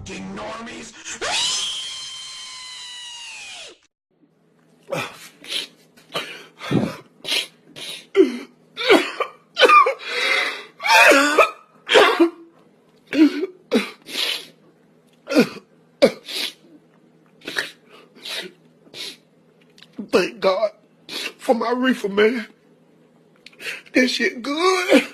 fucking normies. Thank God for my reefer, man. That shit good.